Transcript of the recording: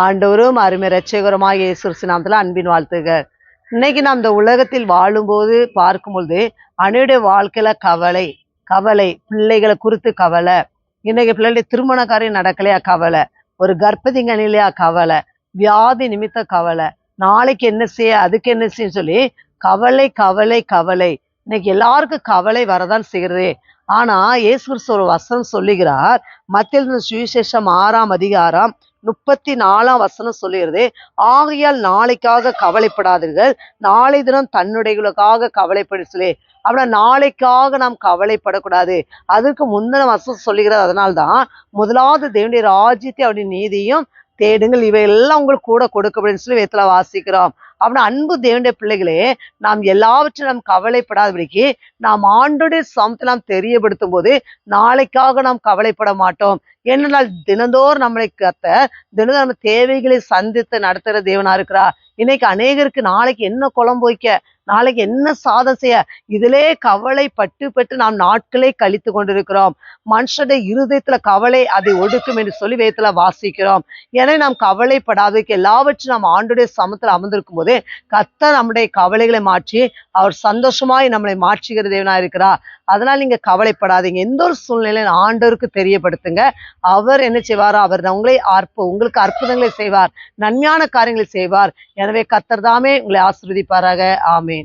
ஆண்டவரும் அருமை இரட்சகருமாகிய இயேசு கிறிஸ்து நாமத்தில் அன்பின் வாழ்த்துகள். இன்னைக்கு நாம் இந்த உலகத்தில் வாழும்போது பார்க்கும்பொழுது அனைவருடைய வாழ்க்கையில கவலை கவலை பிள்ளைகளை குறித்து கவலை, இன்னைக்கு பிள்ளைகளுடைய திருமண காரியம் நடக்கலையா கவலை, ஒரு கர்ப்பதிங்க இல்லையா கவலை, வியாதி நிமித்த கவலை, நாளைக்கு என்ன செய்ய அதுக்கு என்ன செய்ய சொல்லி கவலை கவலை கவலை. இன்னைக்கு எல்லாருக்கும் கவலை வரதான் செய்கிறது. ஆனா இயேசு கிறிஸ்து ஒரு வசனம் சொல்லுகிறார். மத்திய சுவிசேஷம் 6ஆம் அதிகாரம் 34ஆம் வசனம் சொல்லுகிறது, ஆகையால் நாளைக்காக கவலைப்படாதீர்கள், நாளை தினம் தன்னுடையவர்களுக்காக கவலைப்பட சொல்லி. அப்படின்னா நாளைக்காக நாம் கவலைப்படக்கூடாது. அதுக்கு முந்தின வசனம் சொல்லுகிறது. அதனால்தான் முதலாவது தேவனுடைய ராஜ்யத்தை அவருடைய நீதியும் தேடுங்கள், இவையெல்லாம் உங்களுக்கு கூட கொடுக்கப்படும் சொல்லி வேதத்துல வாசிக்கிறோம். அப்படின்னா அன்பு தேவனுடைய பிள்ளைகளே, நாம் எல்லாவற்றையும் நாம் கவலைப்படாதபடிக்கு நாம் ஆண்டோடைய சமத்தை நாம் தெரியப்படுத்தும் போது நாளைக்காக நாம் கவலைப்பட மாட்டோம். ஏனென்றால் தினந்தோறும் நம்மளை தினந்தோறும் நம்ம தேவைகளை சந்தித்து நடத்துகிற தேவனா இருக்கிறா. இன்னைக்கு அநேகருக்கு நாளைக்கு என்ன குழம்பு வைக்க, நாளைக்கு என்ன சாதம் செய்ய, இதிலே கவலைப்பட்டு நாம் நாட்களை கழித்து கொண்டிருக்கிறோம். மனுஷனுடைய இருதயத்துல கவலை அதை ஒடுக்கும் என்று சொல்லி வேதத்துல வாசிக்கிறோம். எனவே நாம் கவலைப்படாததுக்கு எல்லாவற்றும் நாம் ஆண்டுடைய சமத்துல அமர்ந்திருக்கும் போதே கர்த்தர் நம்முடைய கவலைகளை மாற்றி அவர் சந்தோஷமாய் நம்மளை மாற்றுகிற தேவனா இருக்கிறார். அதனால நீங்க கவலைப்படாதீங்க. எந்த ஒரு சூழ்நிலையும் ஆண்டவருக்கு தெரியப்படுத்துங்க. அவர் என்ன செய்வாரோ அவர் உங்களுக்கு அற்புதங்களை செய்வார், நன்மையான காரியங்களை செய்வார். எனவே கர்த்தர் தாமே உங்களை ஆசீர்வதிப்பாராக. ஆமென்.